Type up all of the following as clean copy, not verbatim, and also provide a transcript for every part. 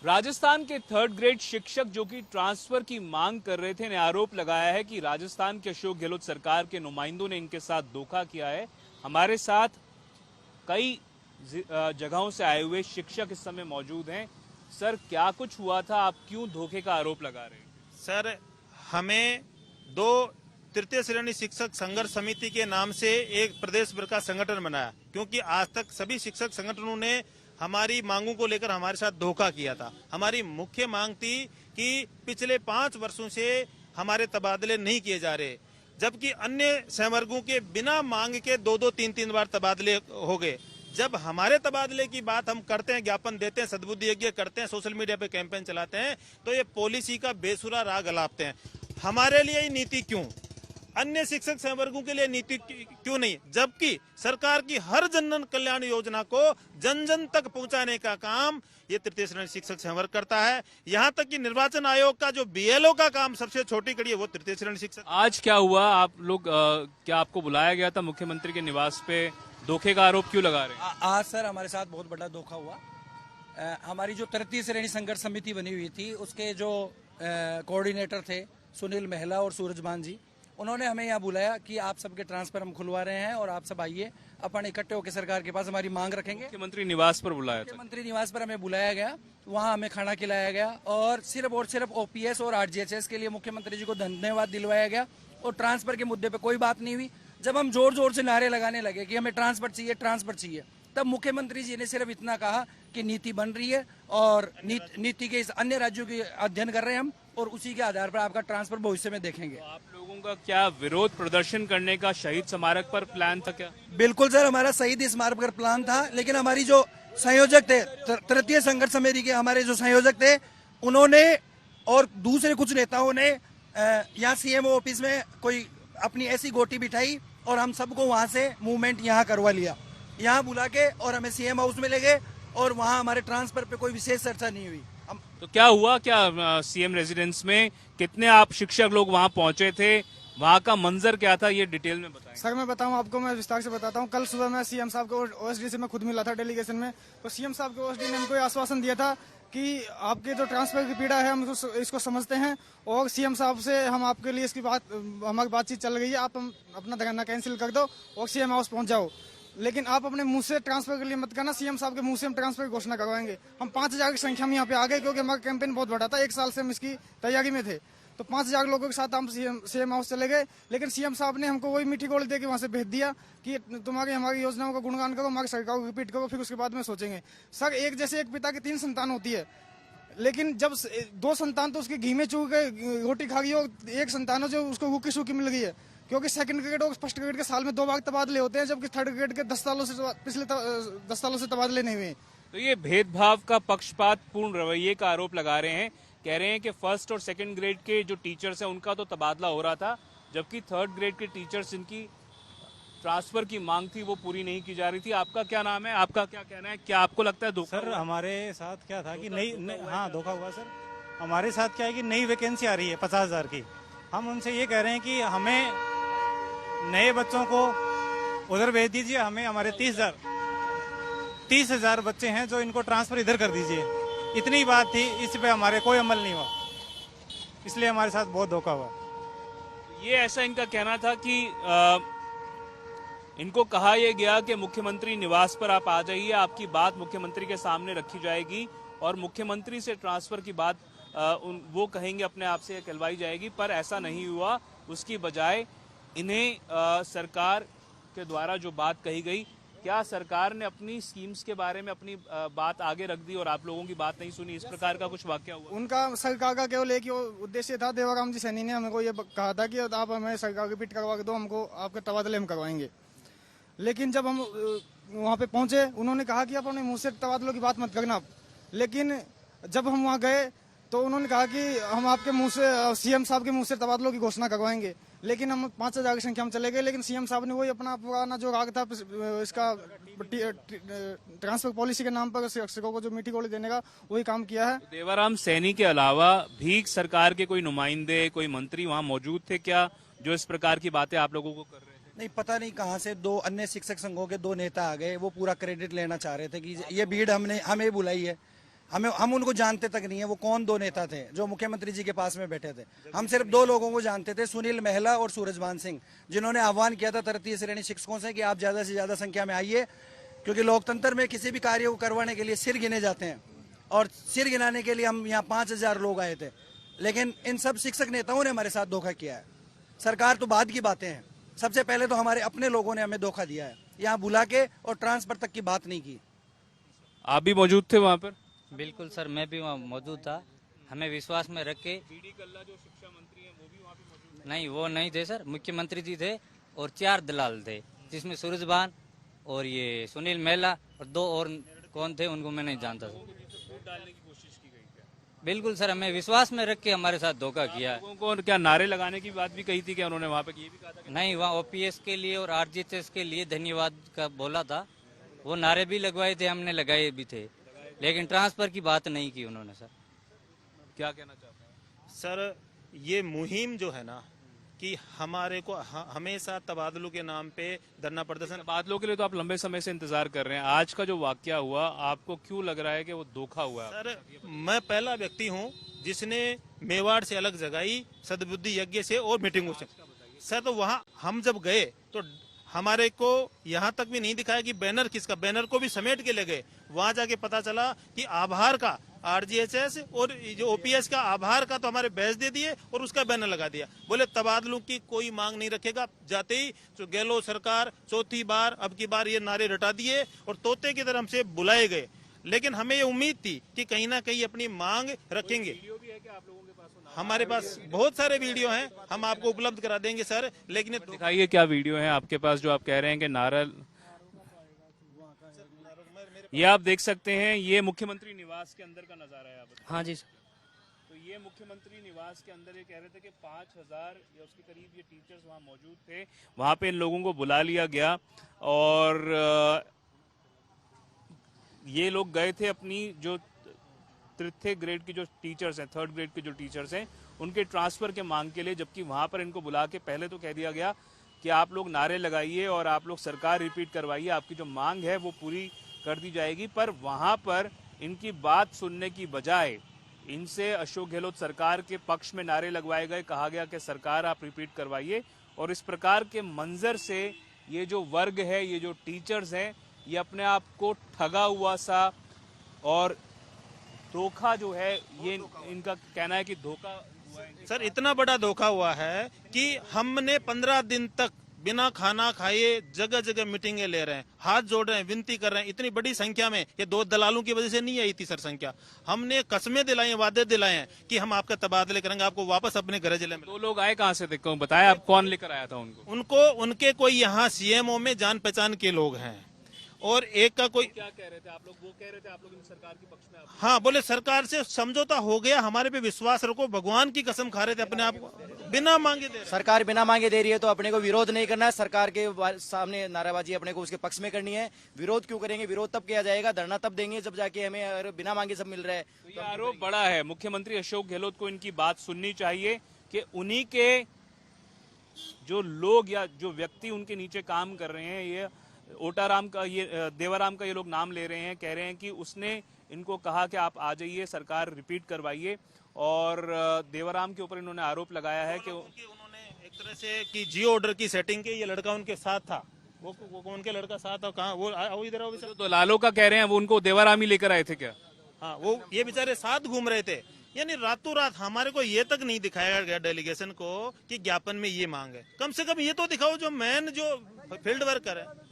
राजस्थान के third grade शिक्षक जो कि ट्रांसफर की मांग कर रहे थे ने आरोप लगाया है कि राजस्थान के अशोक गहलोत सरकार के नुमाइंदों ने इनके साथ धोखा किया है। हमारे साथ कई जगहों से आए हुए शिक्षक इस समय मौजूद हैं। सर, क्या कुछ हुआ था? आप क्यों धोखे का आरोप लगा रहे हैं? सर, हमें दो तृतीय श्रेणी शिक्षक संघर्ष समिति के नाम से एक प्रदेश भर का संगठन बनाया, क्योंकि आज तक सभी शिक्षक संगठनों ने हमारी मांगों को लेकर हमारे साथ धोखा किया था। हमारी मुख्य मांग थी कि पिछले 5 वर्षों से हमारे तबादले नहीं किए जा रहे, जबकि अन्य संवर्गों के बिना मांग के 2-2, 3-3 बार तबादले हो गए। जब हमारे तबादले की बात हम करते हैं, ज्ञापन देते हैं, सद्बुद्धि यज्ञ करते हैं, सोशल मीडिया पे कैंपेन चलाते हैं, तो ये पॉलिसी का बेसुरा राग अलापते हैं। हमारे लिए ये नीति क्यों, अन्य शिक्षक संवर्गों के लिए नीति क्यों नहीं, जबकि सरकार की हर जन कल्याण योजना को जन जन तक पहुंचाने का काम ये तृतीय श्रेणी शिक्षक संवर्ग करता है। यहाँ तक कि निर्वाचन आयोग का जो बीएलओ का काम सबसे छोटी कड़ी है वो तृतीय श्रेणी शिक्षक। आज क्या हुआ? आप लोग क्या आपको बुलाया गया था मुख्यमंत्री के निवास पे? धोखे का आरोप क्यों लगा रहे हैं? आज सर हमारे साथ बहुत बड़ा धोखा हुआ। हमारी जो तृतीय श्रेणी संघर्ष समिति बनी हुई थी उसके जो कोऑर्डिनेटर थे सुनील महिला और सूरजमान जी, उन्होंने हमें यहाँ बुलाया कि आप सबके ट्रांसफर हम खुलवा रहे हैं और आप सब आइए, अपन इकट्ठे होकर सरकार के पास हमारी मांग रखेंगे। मुख्यमंत्री निवास पर बुलाया था? मुख्यमंत्री निवास पर हमें बुलाया गया, वहाँ हमें खाना खिलाया गया और सिर्फ ओपीएस और आरजीएचएस के लिए मुख्यमंत्री जी को धन्यवाद दिलवाया गया और ट्रांसफर के मुद्दे पर कोई बात नहीं हुई। जब हम जोर जोर से नारे लगाने लगे कि हमें ट्रांसफर चाहिए, तब मुख्यमंत्री जी ने सिर्फ इतना कहा कि नीति बन रही है और नीति के इस अन्य राज्यों के अध्ययन कर रहे हैं हम और उसी के आधार पर आपका ट्रांसफर भविष्य में देखेंगे। तो आप लोगों का क्या विरोध प्रदर्शन करने का शहीद स्मारक पर प्लान था क्या? बिल्कुल सर, हमारा शहीद स्मारक पर प्लान था, लेकिन हमारी जो संयोजक थे तृतीय संघर्ष समिति के हमारे जो संयोजक थे उन्होंने और दूसरे कुछ नेताओं ने यहाँ सीएमओ ऑफिस में कोई अपनी ऐसी गोटी बिठाई और हम सबको वहाँ से मूवमेंट यहाँ करवा लिया, यहाँ बुला के और हमें सीएम हाउस में ले गए और वहाँ हमारे ट्रांसफर पे कोई विशेष चर्चा नहीं हुई। तो क्या हुआ? क्या सीएम रेजिडेंस में कितने आप शिक्षक लोग वहाँ पहुंचे थे? वहाँ का मंजर क्या था, ये डिटेल में बताएं। सर मैं बताऊं आपको, मैं विस्तार से बताता हूं। कल सुबह मैं सीएम साहब को ओएसडी से मैं खुद मिला था डेलीगेशन में, तो सीएम साहब के ओएसडी ने हमको आश्वासन दिया था कि आपके जो ट्रांसफर की पीड़ा है हम इसको समझते हैं और सीएम साहब से हम आपके लिए इसकी हमारी बातचीत चल गई है, आप अपना धरना कैंसिल कर दो और सीएम हाउस पहुंच जाओ, लेकिन आप अपने मुंह से ट्रांसफर के लिए मत करना। सीएम साहब के मुंह से हम ट्रांसफर की घोषणा करवाएंगे। हम 5000 की संख्या में यहाँ पे आ गए क्योंकि हमारा कैंपेन बहुत बड़ा था, 1 साल से हम इसकी तैयारी में थे, तो 5000 लोगों के साथ हम सीएम हाउस चले गए, लेकिन सीएम साहब ने हमको वही मीठी गोली दे के वहाँ से भेज दिया कि तुम्हारी हमारी योजनाओं का गुणगान करो, हमारी सरकार को रिपीट करो, फिर उसके बाद में सोचेंगे। सर, एक जैसे एक पिता की 3 संतान होती है, लेकिन जब 2 संतान तो उसके घी में चूक के रोटी खा गई और एक संतान है जो उसको रूखी सूखी मिल गई है, क्योंकि सेकंड ग्रेड और फर्स्ट ग्रेड के साल में 2 बार तबादले होते हैं, जबकि थर्ड ग्रेड के 10 सालों से पिछले 10 सालों से तबादले नहीं हुए। तो ये भेदभाव का पक्षपात पूर्ण रवैये का आरोप लगा रहे हैं। कह रहे हैं कि फर्स्ट और सेकंड ग्रेड के जो टीचर्स हैं उनका तो तबादला हो रहा था, जबकि थर्ड ग्रेड के टीचर्स जिनकी ट्रांसफर की मांग थी वो पूरी नहीं की जा रही थी। आपका क्या नाम है? आपका क्या कहना है? क्या आपको लगता है धोखा? सर, हमारे साथ क्या था कि हाँ धोखा हुआ सर। हमारे साथ क्या है कि नई वैकेंसी आ रही है 50,000 की। हम उनसे ये कह रहे हैं कि हमें नए बच्चों को उधर भेज दीजिए, हमें हमारे 30,000 बच्चे हैं जो इनको ट्रांसफर इधर कर दीजिए। इतनी बात थी, इस पे हमारे कोई अमल नहीं हुआ, इसलिए हमारे साथ बहुत धोखा हुआ। ये ऐसा इनका कहना था कि इनको कहा यह गया कि मुख्यमंत्री निवास पर आप आ जाइए, आपकी बात मुख्यमंत्री के सामने रखी जाएगी और मुख्यमंत्री से ट्रांसफर की बात वो कहेंगे अपने आप से कहलवाई जाएगी, पर ऐसा नहीं हुआ। उसकी बजाय इन्हें सरकार के द्वारा जो बात कही गई, क्या सरकार ने अपनी स्कीम्स के बारे में अपनी बात आगे रख दी और आप लोगों की बात नहीं सुनी, इस प्रकार का कुछ वाकया हुआ? उनका सरकार का केवल एक ही उद्देश्य था, देवाराम जी सैनी ने हमको ये कहा था कि आप हमें सरकार रिपीट करवा दो, हमको आपके तबादले हम करवाएंगे। लेकिन जब हम वहाँ पे पहुंचे, उन्होंने कहा कि आप अपने मुंह से तबादलों की बात मत करना, लेकिन जब हम वहाँ गए तो उन्होंने कहा कि हम आपके मुंह से, सीएम साहब के मुंह से तबादलों की घोषणा करवाएंगे, लेकिन हम 5000 की संख्या में चले गए, लेकिन सीएम साहब ने वही अपना पुराना जो राग था इसका ट्रांसफर पॉलिसी के नाम पर शिक्षकों को जो मीठी गोली देने का, वही काम किया है। देवाराम सैनी के अलावा भी सरकार के कोई नुमाइंदे, कोई मंत्री वहाँ मौजूद थे क्या जो इस प्रकार की बातें आप लोगों को कर रहे थे? नहीं, पता नहीं कहाँ से 2 अन्य शिक्षक संघों के 2 नेता आ गए, वो पूरा क्रेडिट लेना चाह रहे थे कि ये भीड़ हमें बुलाई है, हम उनको जानते तक नहीं है, वो कौन दो नेता थे जो मुख्यमंत्री जी के पास में बैठे थे। हम सिर्फ दो लोगों को जानते थे, सुनील महिला और सूरजभान सिंह, जिन्होंने आह्वान किया था तृतीय श्रेणी शिक्षकों से कि आप ज्यादा से ज्यादा संख्या में आइए, क्योंकि लोकतंत्र में किसी भी कार्य को करवाने के लिए सिर गिने जाते हैं, और सिर गिनाने के लिए हम यहाँ 5000 लोग आए थे। लेकिन इन सब शिक्षक नेताओं ने हमारे साथ धोखा किया है। सरकार तो बाद की बातें हैं, सबसे पहले तो हमारे अपने लोगों ने हमें धोखा दिया है, यहाँ बुला के और ट्रांसफर तक की बात नहीं की। आप भी मौजूद थे वहां पर? बिल्कुल सर, मैं भी वहाँ मौजूद था। हमें विश्वास में रख के। बीडी कल्ला जो शिक्षा मंत्री हैं वो भी वहाँ पे मौजूद नहीं, वो नहीं थे सर, मुख्यमंत्री जी थे और 4 दलाल थे, जिसमें सूरजभान और ये सुनील महिला और 2 और कौन थे उनको मैं नहीं जानता सर। वोट डालने की कोशिश की गई क्या? बिल्कुल सर, हमें विश्वास में रख के हमारे साथ धोखा किया है। लोगों को क्या नारे लगाने की बात भी कही थी क्या उन्होंने वहाँ पे? ये भी कहा था कि नहीं, वहाँ ओपीएस के लिए और आरजीएचएस के लिए धन्यवाद का बोला था, वो नारे भी लगवाए थे, हमने लगाए भी थे, लेकिन ट्रांसफर की बात नहीं की उन्होंने सर। क्या कहना चाहते हैं? सर, ये मुहिम जो है ना कि हमारे को हमेशा तबादलों के नाम पे धरना प्रदर्शन। बादलों के लिए तो आप लंबे समय से इंतजार कर रहे हैं, आज का जो वाकया हुआ आपको क्यों लग रहा है कि वो धोखा हुआ है? सर, मैं पहला व्यक्ति हूं जिसने मेवाड़ से अलग जगाई सद्बुद्धि यज्ञ से और मीटिंगों से। सर, तो वहां हम जब गए तो हमारे को यहाँ तक भी नहीं दिखाया कि बैनर किसका, बैनर को भी समेट के ले गए। वहां जाके पता चला कि आभार का आरजीएचएस और जो ओपीएस का आभार का तो हमारे बैच दे दिए और उसका बैनर लगा दिया। बोले तबादलों की कोई मांग नहीं रखेगा। जाते ही तो गहलोत सरकार चौथी बार अब की बार ये नारे रटा दिए और तोते की तरह हमसे बुलाए गए। लेकिन हमें ये उम्मीद थी कि कहीं ना कहीं अपनी मांग रखेंगे। हमारे पास बहुत सारे वीडियो हैं, हम आपको उपलब्ध करा देंगे सर, लेकिन दिखाइए क्या वीडियो है आपके पास जो आप कह रहे हैं कि नारा। ये आप देख सकते हैं, ये मुख्यमंत्री निवास के अंदर का नजारा है। आप हाँ जी। तो ये मुख्यमंत्री निवास के अंदर ये कह रहे थे कि 5000 या उसके करीब ये टीचर्स वहाँ मौजूद थे। वहाँ पे इन लोगों को बुला लिया गया और ये लोग गए थे अपनी जो तृतीय ग्रेड की जो टीचर्स हैं, 3rd ग्रेड के जो टीचर्स हैं, उनके ट्रांसफर के मांग के लिए। जबकि वहाँ पर इनको बुला के पहले तो कह दिया गया कि आप लोग नारे लगाइए और आप लोग सरकार रिपीट करवाइए, आपकी जो मांग है वो पूरी कर दी जाएगी। पर वहाँ पर इनकी बात सुनने की बजाय इनसे अशोक गहलोत सरकार के पक्ष में नारे लगवाए गए, कहा गया कि सरकार आप रिपीट करवाइए। और इस प्रकार के मंजर से ये जो वर्ग है, ये जो टीचर्स हैं, ये अपने आप को ठगा हुआ सा और धोखा जो है, ये इनका कहना है कि धोखा हुआ है। सर, इतना बड़ा धोखा हुआ है कि हमने 15 दिन तक बिना खाना खाए जगह जगह मीटिंगें ले रहे हैं, हाथ जोड़ रहे हैं, विनती कर रहे हैं। इतनी बड़ी संख्या में ये 2 दलालों की वजह से नहीं आई थी सर संख्या। हमने कसमें दिलाई हैं, वादे दिलाए हैं कि हम आपका तबादले करेंगे, आपको वापस अपने घर जिले में। 2 लोग आए कहाँ से थे, बताया आप कौन लेकर आया था उनको? उनके कोई यहाँ सीएमओ में जान पहचान के लोग हैं और एक का कोई। क्या कह रहे थे आप लोग? वो कह रहे थे आप लोग इन सरकार के पक्ष में। हाँ, बोले सरकार से समझौता हो गया, हमारे पे विश्वास रखो। भगवान की कसम खा रहे थे अपने आप को, बिना मांगे दे। सरकार बिना मांगे दे रही है तो अपने को विरोध नहीं करना है, सरकार के सामने नाराबाजी अपने को उसके पक्ष में करनी है। विरोध क्यों करेंगे? विरोध तब किया जाएगा, धरना तब देंगे जब जाके हमें अगर बिना मांगे सब मिल रहा है। तो ये आरोप बड़ा है, मुख्यमंत्री अशोक गहलोत को इनकी बात सुननी चाहिए कि उन्हीं के जो लोग या जो व्यक्ति उनके नीचे काम कर रहे हैं, ये ओटाराम का, ये देवाराम का ये लोग नाम ले रहे हैं, कह रहे हैं कि उसने इनको कहा कि आप आ जाइए, सरकार रिपीट करवाइए। और देवाराम के ऊपर इन्होंने आरोप लगाया है कि उन्होंने एक तरह से कि जियो ऑर्डर की सेटिंग के, ये लड़का उनके साथ था। वो उनके लड़का साथ था, कहाँ वो इधर आओ। तो लालो का कह रहे हैं वो उनको देवाराम ही लेकर आए थे क्या? हाँ, वो ये बेचारे साथ घूम रहे थे। यानी रातों रात हमारे को ये तक नहीं दिखाया गया डेलीगेशन को कि ज्ञापन में ये मांग है। कम से कम ये तो दिखाओ जो मेन जो फील्ड वर्कर है।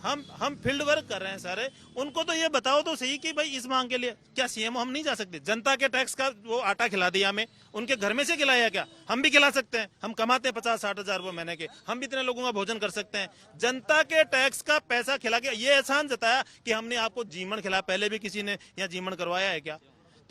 हम फील्ड वर्क कर रहे हैं सारे, उनको तो ये बताओ तो सही कि भाई इस मांग के लिए क्या सीएम हम नहीं जा सकते? जनता के टैक्स का वो आटा खिला दिया हमें, उनके घर में से खिलाया क्या? हम भी खिला सकते हैं, हम कमाते हैं 50-60 हजार रुपए महीने के, हम भी इतने लोगों का भोजन कर सकते हैं। जनता के टैक्स का पैसा खिला के ये एहसान जताया कि हमने आपको जीवन खिलाया। पहले भी किसी ने यहाँ जीवन करवाया है क्या?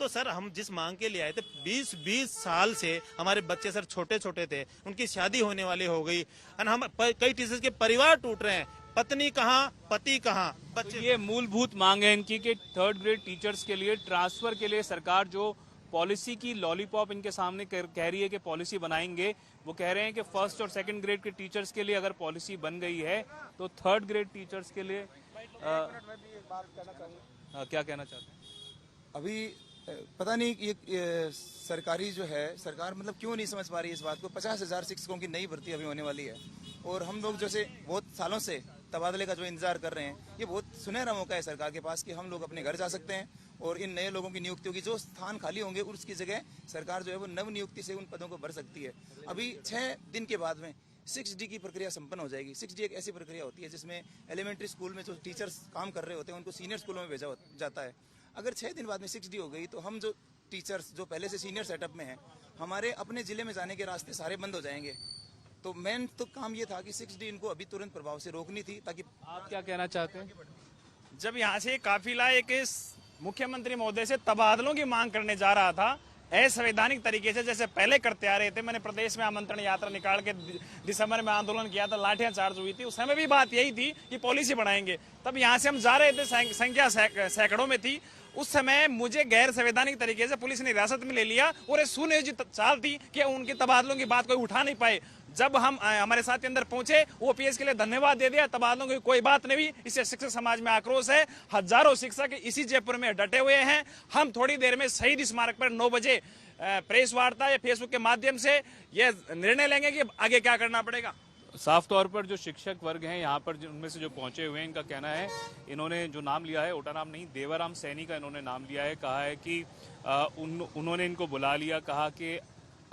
तो सर, हम जिस मांग के लिए आए थे, 20-20 साल से हमारे बच्चे सर छोटे छोटे थे, उनकी शादी होने वाली हो गई, हम कई टीचर्स के परिवार टूट रहे हैं, पत्नी कहाँ, पति कहाँ, बच्चे। ये मूलभूत मांग है इनकी कि 3rd ग्रेड टीचर्स के लिए ट्रांसफर के लिए सरकार जो पॉलिसी की लॉलीपॉप इनके सामने कह रही है कि पॉलिसी बनाएंगे, वो कह रहे हैं कि 1st और 2nd ग्रेड के टीचर्स के लिए अगर पॉलिसी बन गई है तो 3rd ग्रेड टीचर्स के लिए क्या कहना चाहते हैं? अभी पता नहीं ये सरकारी जो है सरकार मतलब क्यों नहीं समझ पा रही है इस बात को। 50,000 शिक्षकों की नई भर्ती अभी होने वाली है और हम लोग जैसे बहुत सालों से तबादले का जो इंतजार कर रहे हैं, ये बहुत सुनहरा मौका है सरकार के पास कि हम लोग अपने घर जा सकते हैं और इन नए लोगों की नियुक्तियों की जो स्थान खाली होंगे उसकी जगह सरकार जो है वो नव नियुक्ति से उन पदों को भर सकती है। अभी 6 दिन के बाद में 6D की प्रक्रिया संपन्न हो जाएगी। 6D एक ऐसी प्रक्रिया होती है जिसमें एलिमेंट्री स्कूल में जो टीचर्स काम कर रहे होते हैं उनको सीनियर स्कूलों में भेजा जाता है। अगर 6 दिन बाद में 6D हो गई तो हम जो टीचर्स जो पहले से सीनियर सेटअप में हैं, हमारे अपने जिले में जाने के रास्ते सारे बंद हो जाएंगे। तो मेन तो काम ये था कि 6D इनको अभी तुरंत प्रभाव से रोकनी थी ताकि। आप क्या कहना चाहते हैं? जब यहाँ से काफिला एक मुख्यमंत्री महोदय से तबादलों की मांग करने जा रहा था असंवैधानिक तरीके से जैसे पहले करते आ रहे थे, मैंने प्रदेश में आमंत्रण यात्रा निकाल के दिसंबर में आंदोलन किया था, लाठियां चार्ज हुई थी, उस समय भी बात यही थी कि पॉलिसी बढ़ाएंगे। तब यहाँ से हम जा रहे थे, संख्या सैकड़ों में थी। उस समय मुझे गैर संवैधानिक तरीके से पुलिस ने हिरासत में ले लिया और ये सुनियोजित चाल थी कि उनके तबादलों की बात कोई उठा नहीं पाए। जब हम हमारे साथी अंदर पहुंचे, ओपीएस के लिए धन्यवाद दे दिया, तबादलों की कोई बात नहीं हुई। इससे शिक्षक समाज में आक्रोश है। हजारों शिक्षक इसी जयपुर में डटे हुए हैं। हम थोड़ी देर में शहीद स्मारक पर 9 बजे प्रेस वार्ता या फेसबुक के माध्यम से यह निर्णय लेंगे कि आगे क्या करना पड़ेगा। साफ तौर पर जो शिक्षक वर्ग हैं यहाँ पर उनमें से जो पहुंचे हुए हैं, इनका कहना है, इन्होंने जो नाम लिया है, ओटाराम नहीं देवाराम सैनी का इन्होंने नाम लिया है। कहा है कि उन्होंने इनको बुला लिया, कहा कि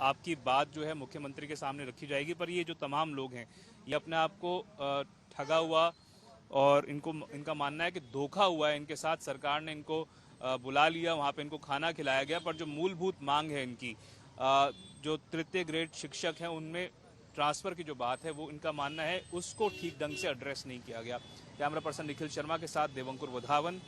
आपकी बात जो है मुख्यमंत्री के सामने रखी जाएगी। पर ये जो तमाम लोग हैं ये अपने आप को ठगा हुआ और इनका मानना है कि धोखा हुआ है इनके साथ। सरकार ने इनको बुला लिया, वहाँ पे इनको खाना खिलाया गया, पर जो मूलभूत मांग है इनकी, जो तृतीय ग्रेड शिक्षक हैं उनमें ट्रांसफर की जो बात है वो इनका मानना है उसको ठीक ढंग से एड्रेस नहीं किया गया। कैमरा पर्सन निखिल शर्मा के साथ देवंकुर वधावन,